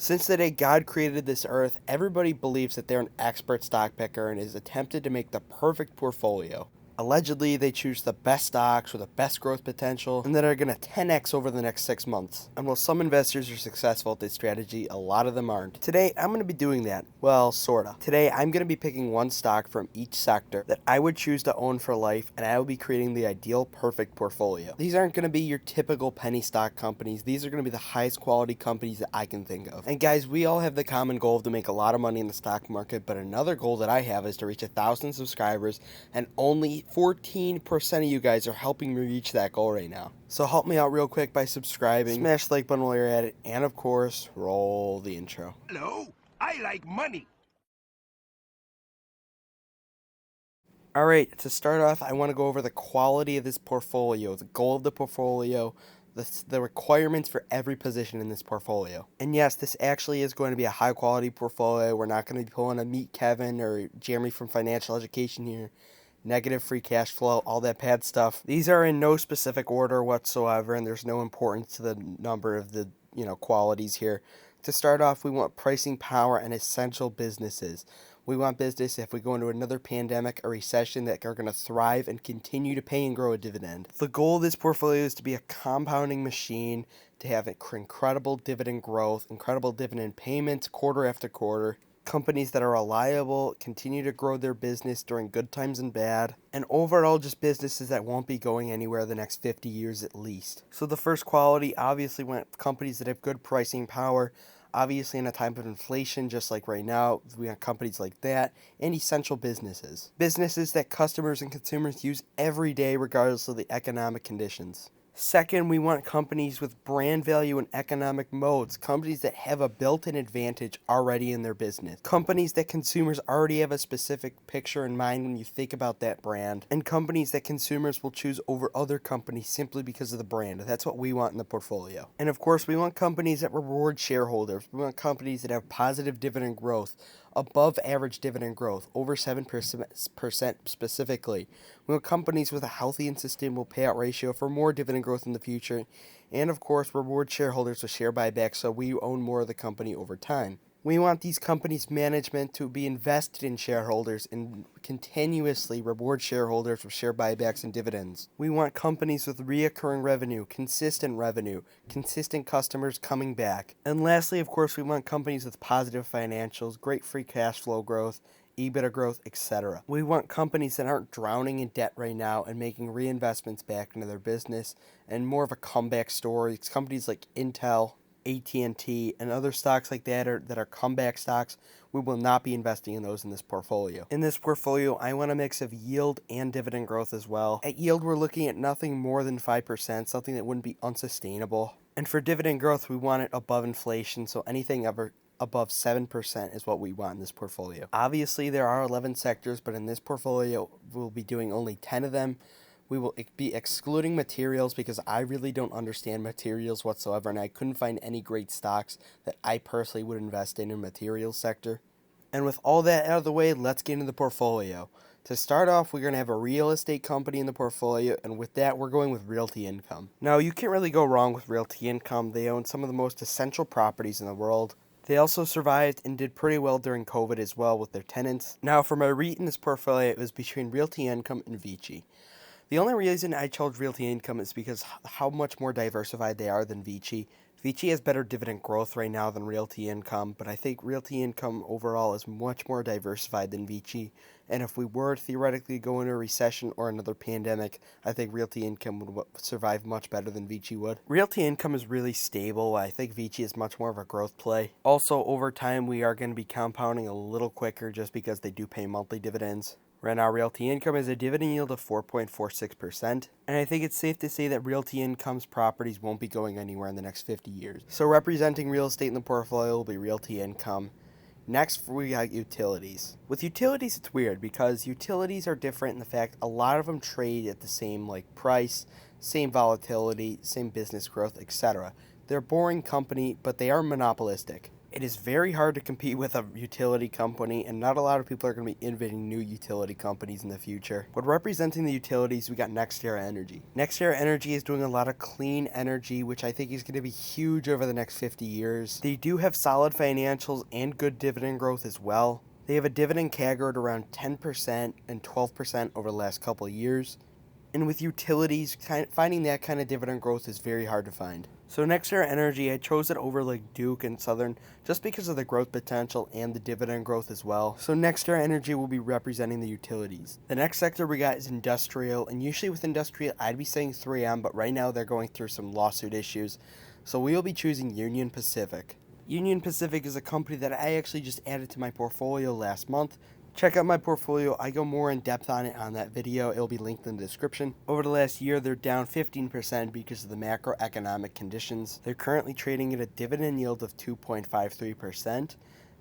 Since the day God created this earth, everybody believes that they're an expert stock picker and is attempted to make the perfect portfolio. Allegedly, they choose the best stocks with the best growth potential and that are going to 10x over the next 6 months. And while some investors are successful at this strategy, a lot of them aren't. Today, I'm going to be doing that. Well, sorta. Today, I'm going to be picking one stock from each sector that I would choose to own for life, and I will be creating the ideal perfect portfolio. These aren't going to be your typical penny stock companies. These are going to be the highest quality companies that I can think of. And guys, we all have the common goal to make a lot of money in the stock market, but another goal that I have is to reach 1,000 subscribers, and only 14% of you guys are helping me reach that goal right now. So help me out real quick by subscribing, smash the like button while you're at it, and of course, roll the intro. Hello, I like money. Alright, to start off, I want to go over the quality of this portfolio, the goal of the portfolio, the requirements for every position in this portfolio. And yes, this actually is going to be a high quality portfolio. We're not going to be pulling a Meet Kevin or Jeremy from Financial Education here. Negative free cash flow, all that bad stuff. These are in no specific order whatsoever, and there's no importance to the number of the qualities here. To start off, we want pricing power and essential businesses. We want business, if we go into another pandemic or recession, that are going to thrive and continue to pay and grow a dividend. The goal of this portfolio is to be a compounding machine, to have incredible dividend growth, incredible dividend payments quarter after quarter. Companies that are reliable, continue to grow their business during good times and bad, and overall just businesses that won't be going anywhere the next 50 years at least. So the first quality, obviously, want companies that have good pricing power. Obviously, in a time of inflation, just like right now, we have companies like that, and essential businesses. Businesses that customers and consumers use every day regardless of the economic conditions. Second, we want companies with brand value and economic moats, companies that have a built-in advantage already in their business, companies that consumers already have a specific picture in mind when you think about that brand, and companies that consumers will choose over other companies simply because of the brand. That's what we want in the portfolio. And of course, we want companies that reward shareholders. We want companies that have positive dividend growth, above average dividend growth, over 7% specifically. We want companies with a healthy and sustainable payout ratio for more dividend growth in the future, and of course reward shareholders with share buybacks so we own more of the company over time. We want these companies' management to be invested in shareholders and continuously reward shareholders with share buybacks and dividends. We want companies with recurring revenue, consistent customers coming back. And lastly, of course, we want companies with positive financials, great free cash flow growth, EBITDA growth, etc. We want companies that aren't drowning in debt right now and making reinvestments back into their business, and more of a comeback story. It's companies like Intel, AT&T, and other stocks like that are comeback stocks. We will not be investing in those in this portfolio. In this portfolio, I want a mix of yield and dividend growth as well. At yield, we're looking at nothing more than 5%, something that wouldn't be unsustainable. And for dividend growth, we want it above inflation, so anything above 7% is what we want in this portfolio. Obviously, there are 11 sectors, but in this portfolio, we'll be doing only 10 of them. We will be excluding materials because I really don't understand materials whatsoever, and I couldn't find any great stocks that I personally would invest in the materials sector. And with all that out of the way, let's get into the portfolio. To start off, we're going to have a real estate company in the portfolio, and with that, we're going with Realty Income. Now, you can't really go wrong with Realty Income. They own some of the most essential properties in the world. They also survived and did pretty well during COVID as well with their tenants. Now, for my REIT in this portfolio, it was between Realty Income and Vici. The only reason I chose Realty Income is because how much more diversified they are than Vici. Vici has better dividend growth right now than Realty Income, but I think Realty Income overall is much more diversified than Vici. And if we were to theoretically go into a recession or another pandemic, I think Realty Income would survive much better than Vici would. Realty Income is really stable. I think Vici is much more of a growth play. Also, over time, we are going to be compounding a little quicker just because they do pay monthly dividends. Right now, Realty Income has a dividend yield of 4.46%, and I think it's safe to say that Realty Income's properties won't be going anywhere in the next 50 years. So representing real estate in the portfolio will be Realty Income. Next, we got utilities. With utilities, it's weird because utilities are different in the fact a lot of them trade at the same price, same volatility, same business growth, etc. They're a boring company, but they are monopolistic. It is very hard to compete with a utility company, and not a lot of people are going to be innovating new utility companies in the future. But representing the utilities, we got NextEra Energy. NextEra Energy is doing a lot of clean energy, which I think is going to be huge over the next 50 years. They do have solid financials and good dividend growth as well. They have a dividend CAGR at around 10% and 12% over the last couple of years. And with utilities, finding that kind of dividend growth is very hard to find. So NextEra Energy, I chose it over like Duke and Southern just because of the growth potential and the dividend growth as well. So NextEra Energy will be representing the utilities. The next sector we got is industrial, and usually with industrial I'd be saying 3M, but right now they're going through some lawsuit issues. So we will be choosing Union Pacific. Union Pacific is a company that I actually just added to my portfolio last month. Check out my portfolio. I go more in depth on it on that video. It'll be linked in the description. Over the last year, they're down 15% because of the macroeconomic conditions. They're currently trading at a dividend yield of 2.53%.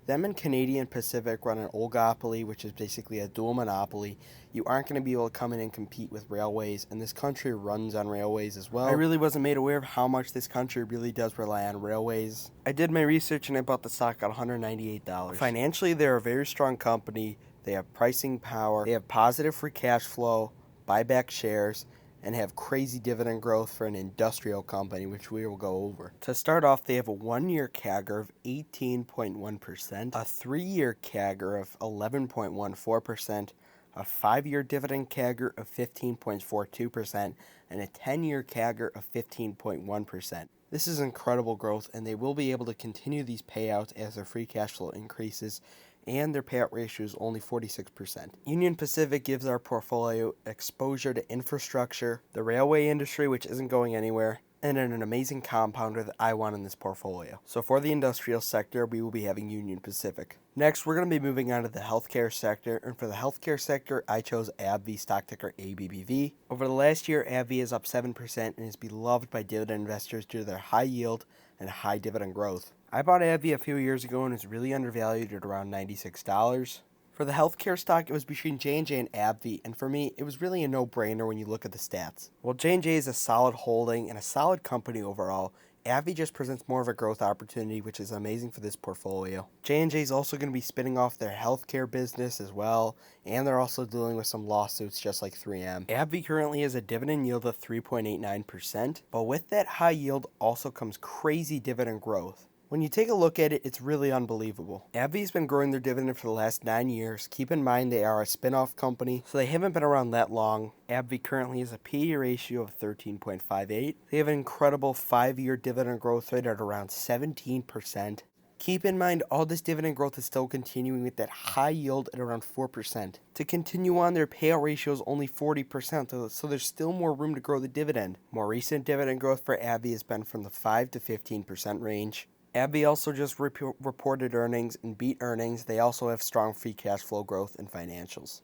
Them and Canadian Pacific run an oligopoly, which is basically a dual monopoly. You aren't going to be able to come in and compete with railways, and this country runs on railways as well. I really wasn't made aware of how much this country really does rely on railways. I did my research and I bought the stock at $198. Financially, they're a very strong company. They have pricing power. They have positive free cash flow, buy back shares, and have crazy dividend growth for an industrial company, which we will go over. To start off, they have a 1-year CAGR of 18.1%, a 3-year CAGR of 11.14%, a 5-year dividend CAGR of 15.42%, and a 10-year CAGR of 15.1%. This is incredible growth, and they will be able to continue these payouts as their free cash flow increases, and their payout ratio is only 46%. Union Pacific gives our portfolio exposure to infrastructure, the railway industry, which isn't going anywhere, and an amazing compounder that I want in this portfolio. So for the industrial sector, we will be having Union Pacific. Next, we're going to be moving on to the healthcare sector, and for the healthcare sector, I chose ABBV, stock ticker ABBV. Over the last year, ABBV is up 7% and is beloved by dividend investors due to their high yield and high dividend growth. I bought ABBV a few years ago and it was really undervalued at around $96. For the healthcare stock, it was between J&J and ABBV, and for me, it was really a no-brainer when you look at the stats. While J&J is a solid holding and a solid company overall, ABBV just presents more of a growth opportunity, which is amazing for this portfolio. J&J is also going to be spinning off their healthcare business as well, and they're also dealing with some lawsuits just like 3M. ABBV currently has a dividend yield of 3.89%, but with that high yield also comes crazy dividend growth. When you take a look at it, it's really unbelievable. ABBV's been growing their dividend for the last 9 years. Keep in mind they are a spin-off company, so they haven't been around that long. ABBV currently has a P/E ratio of 13.58. They have an incredible 5-year dividend growth rate at around 17%. Keep in mind, all this dividend growth is still continuing with that high yield at around 4%. To continue on, their payout ratio is only 40%, so there's still more room to grow the dividend. More recent dividend growth for ABBV has been from the 5 to 15% range. ABBV also just reported earnings and beat earnings. They also have strong free cash flow growth and financials.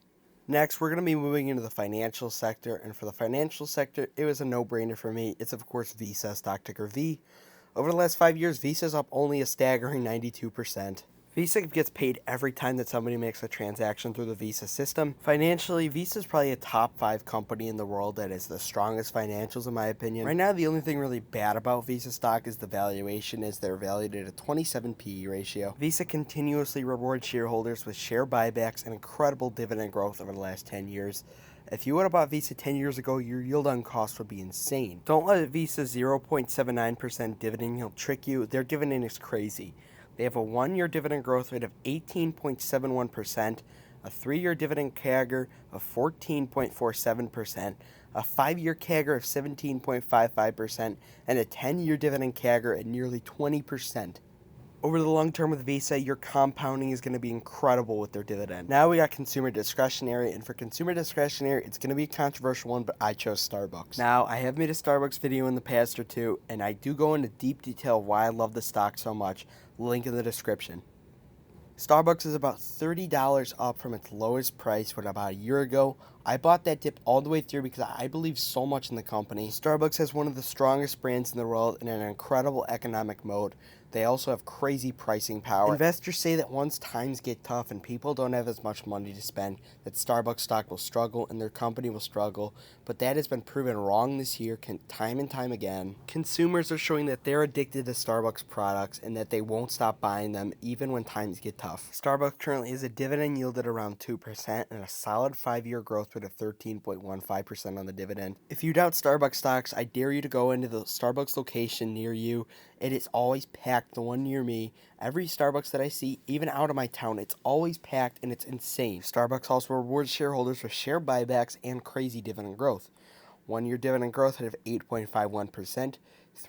Next, we're going to be moving into the financial sector, and for the financial sector, it was a no-brainer for me. It's, of course, Visa, stock ticker V. Over the last 5 years, Visa's up only a staggering 92%. Visa gets paid every time that somebody makes a transaction through the Visa system. Financially, Visa is probably a top 5 company in the world that has the strongest financials in my opinion. Right now, the only thing really bad about Visa stock is the valuation, as they're valued at a 27 P/E ratio. Visa continuously rewards shareholders with share buybacks and incredible dividend growth over the last 10 years. If you would have bought Visa 10 years ago, your yield on cost would be insane. Don't let Visa's 0.79% dividend yield trick you. Their dividend is crazy. They have a 1-year dividend growth rate of 18.71%, a 3-year dividend CAGR of 14.47%, a 5-year CAGR of 17.55%, and a 10-year dividend CAGR at nearly 20%. Over the long term with Visa, your compounding is going to be incredible with their dividend. Now we got consumer discretionary, and for consumer discretionary, it's going to be a controversial one, but I chose Starbucks. Now, I have made a Starbucks video in the past or two, and I do go into deep detail why I love the stock so much. Link in the description. Starbucks is about $30 up from its lowest price from about a year ago. I bought that dip all the way through because I believe so much in the company. Starbucks has one of the strongest brands in the world and an incredible economic moat. They also have crazy pricing power. Investors say that once times get tough and people don't have as much money to spend, that Starbucks stock will struggle and their company will struggle, but that has been proven wrong this year time and time again. Consumers are showing that they're addicted to Starbucks products and that they won't stop buying them even when times get tough. Starbucks currently has a dividend yield at around 2% and a solid 5-year growth rate of 13.15% on the dividend. If you doubt Starbucks stocks, I dare you to go into the Starbucks location near you. It is always packed, the one near me. Every Starbucks that I see, even out of my town, it's always packed and it's insane. Starbucks also rewards shareholders with share buybacks and crazy dividend growth. 1-year dividend growth rate of 8.51%,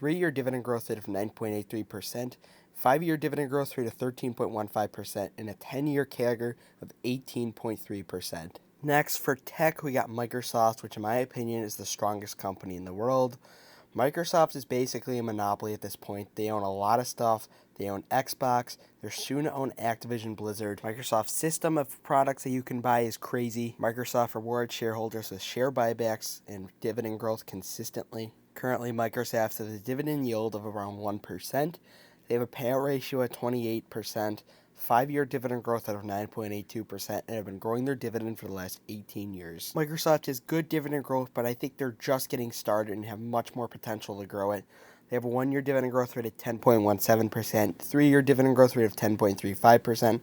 3-year dividend growth rate of 9.83%, 5-year dividend growth rate of 13.15%, and a 10-year CAGR of 18.3%. Next, for tech, we got Microsoft, which in my opinion is the strongest company in the world. Microsoft is basically a monopoly at this point. They own a lot of stuff. They own Xbox. They're soon to own Activision Blizzard. Microsoft's system of products that you can buy is crazy. Microsoft rewards shareholders with share buybacks and dividend growth consistently. Currently, Microsoft has a dividend yield of around 1%. They have a payout ratio at 28%. 5-year dividend growth of 9.82%, and have been growing their dividend for the last 18 years. Microsoft has good dividend growth, but I think they're just getting started and have much more potential to grow it. They have a 1-year dividend growth rate of 10.17%, 3-year dividend growth rate of 10.35%,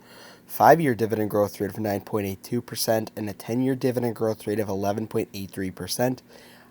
5-year dividend growth rate of 9.82%, and a 10-year dividend growth rate of 11.83%.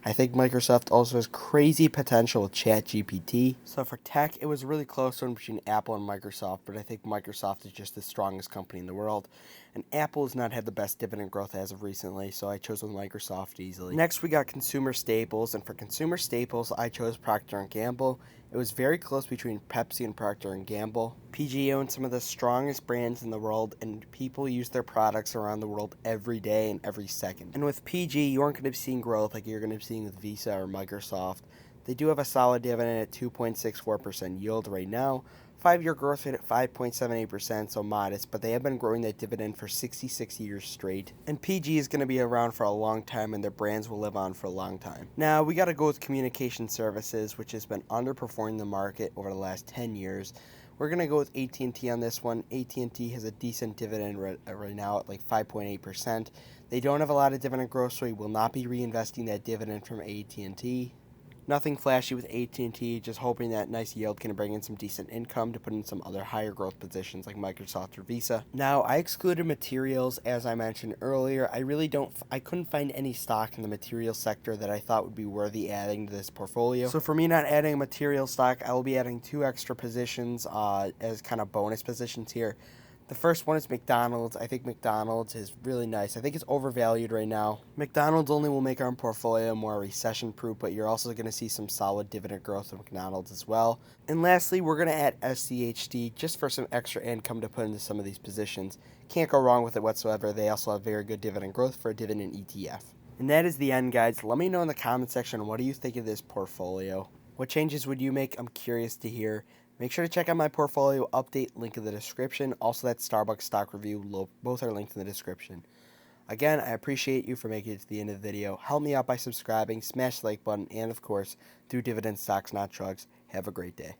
I think Microsoft also has crazy potential with ChatGPT. So for tech, it was a really close one between Apple and Microsoft, but I think Microsoft is just the strongest company in the world. And Apple has not had the best dividend growth as of recently, so I chose Microsoft easily. Next, we got consumer staples, and for consumer staples, I chose Procter Gamble. It was very close between Pepsi and Procter Gamble. PG owns some of the strongest brands in the world, and people use their products around the world every day and every second. And with PG, you aren't going to be seeing growth like you're going to be seeing with Visa or Microsoft. They do have a solid dividend at 2.64% yield right now. 5-year growth rate at 5.78%, so modest, but they have been growing that dividend for 66 years straight. And PG is going to be around for a long time, and their brands will live on for a long time. Now, we got to go with communication services, which has been underperforming the market over the last 10 years. We're going to go with AT&T on this one. AT&T has a decent dividend right now at like 5.8%. They don't have a lot of dividend growth, so we will not be reinvesting that dividend from AT&T. Nothing flashy with AT&T, just hoping that nice yield can bring in some decent income to put in some other higher growth positions like Microsoft or Visa. Now, I excluded materials, as I mentioned earlier. I couldn't find any stock in the materials sector that I thought would be worthy adding to this portfolio. So for me not adding a materials stock, I will be adding 2 extra positions as kind of bonus positions here. The first one is McDonald's. I think McDonald's is really nice. I think it's overvalued right now. McDonald's only will make our portfolio more recession-proof, but you're also going to see some solid dividend growth of McDonald's as well. And lastly, we're going to add SCHD just for some extra income to put into some of these positions. Can't go wrong with it whatsoever. They also have very good dividend growth for a dividend ETF. And that is the end, guys. Let me know in the comment section, what do you think of this portfolio? What changes would you make? I'm curious to hear. Make sure to check out my portfolio update, link in the description. Also, that Starbucks stock review, both are linked in the description. Again, I appreciate you for making it to the end of the video. Help me out by subscribing, smash the like button, and of course, do dividend stocks, not drugs. Have a great day.